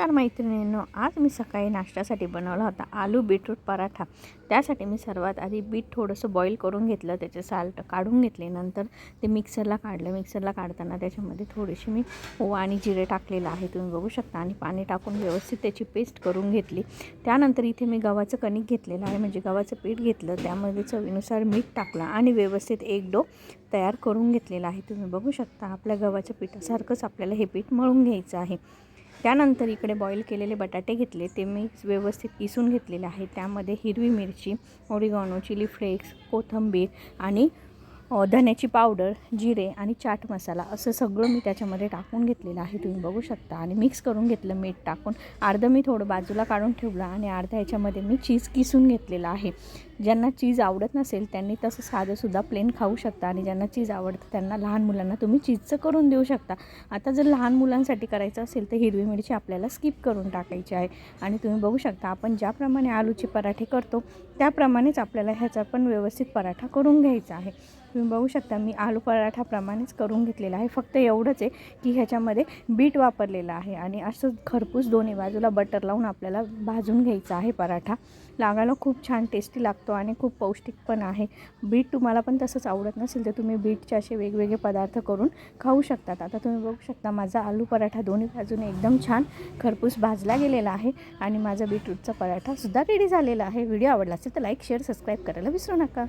नमस्कार मैत्रिणींनो, आज मी सकाळी नाश्त्यासाठी बनवला होता आलू बीटरूट पराठा। त्यासाठी मी सर्वात आधी बीट थोडंसं बॉईल करून घेतलं, त्याचे साल्ट काढून घेतले, नंतर ते मिक्सरला काढलं। मिक्सरला काढताना त्याच्यामध्ये थोडीशी मी ओवा आणि जिरे टाकलेलं आहे, तुम्ही बघू शकता, आणि पाणी टाकून व्यवस्थित त्याची पेस्ट करून घेतली। त्यानंतर इथे मी गव्हाचं कणिक घेतलेलं आहे, म्हणजे गव्हाचं पीठ घेतलं, त्यामध्ये चवीनुसार मीठ टाकलं आणि व्यवस्थित एक डो तयार करून घेतलेला आहे। तुम्ही बघू शकता, आपल्या गव्हाच्या पिठासारखंच आपल्याला हे पीठ मळून घ्यायचं आहे। त्यानंतर इकडे बॉईल केलेले बटाटे घेतले, ते मी व्यवस्थित किसून घेतलेले आहे। त्यामध्ये हिरवी मिरची, ओरिगॅनो, चिली फ्लेक्स, कोथिंबीर आणि धण्याची पावडर, जिरे आणि चाट मसाला असं सगळं मी त्याच्यामध्ये टाकून घेतलेलं आहे, तुम्ही बघू शकता, आणि मिक्स करून घेतलं मीठ टाकून। अर्धं मी थोडं बाजूला काढून ठेवलं आणि अर्ध्या ह्याच्यामध्ये मी चीज किसून घेतलेलं आहे। ज्यांना चीज आवडत नसेल त्यांनी तसं साधंसुद्धा प्लेन खाऊ शकता, आणि ज्यांना चीज आवडतं त्यांना, लहान मुलांना तुम्ही चीजचं करून देऊ शकता। आता जर लहान मुलांसाठी करायचं असेल तर हिरवी मिरची आपल्याला स्किप करून टाकायची आहे। आणि तुम्ही बघू शकता, आपण ज्याप्रमाणे आलूचे पराठे करतो त्याप्रमाणेच आपल्याला ह्याचा पण व्यवस्थित पराठा करून घ्यायचा आहे। तुम्ही बघू शकता, मी आलू पराठाप्रमाणेच करून घेतलेला आहे। फक्त एवढंच आहे की ह्याच्यामध्ये बीट वापरलेलं आहे, आणि असं खरपूस दोन्ही बाजूला बटर लावून आपल्याला भाजून घ्यायचा आहे। पराठा लागायला खूप छान टेस्टी लागतो आणि खूप पौष्टिक पण आहे। बीट तुम्हाला पण तसंच आवडत नसेल तर तुम्ही बीटचे असे वेगवेगळे पदार्थ करून खाऊ शकतात। आता तुम्ही बघू शकता, माझा आलू पराठा दोन्ही बाजूने एकदम छान खरपूस भाजला गेलेला आहे, आणि माझा बीटरूटचा पराठासुद्धा रेडी झालेला आहे। व्हिडिओ आवडला असेल तर लाईक, शेअर, सबस्क्राईब करायला विसरू नका।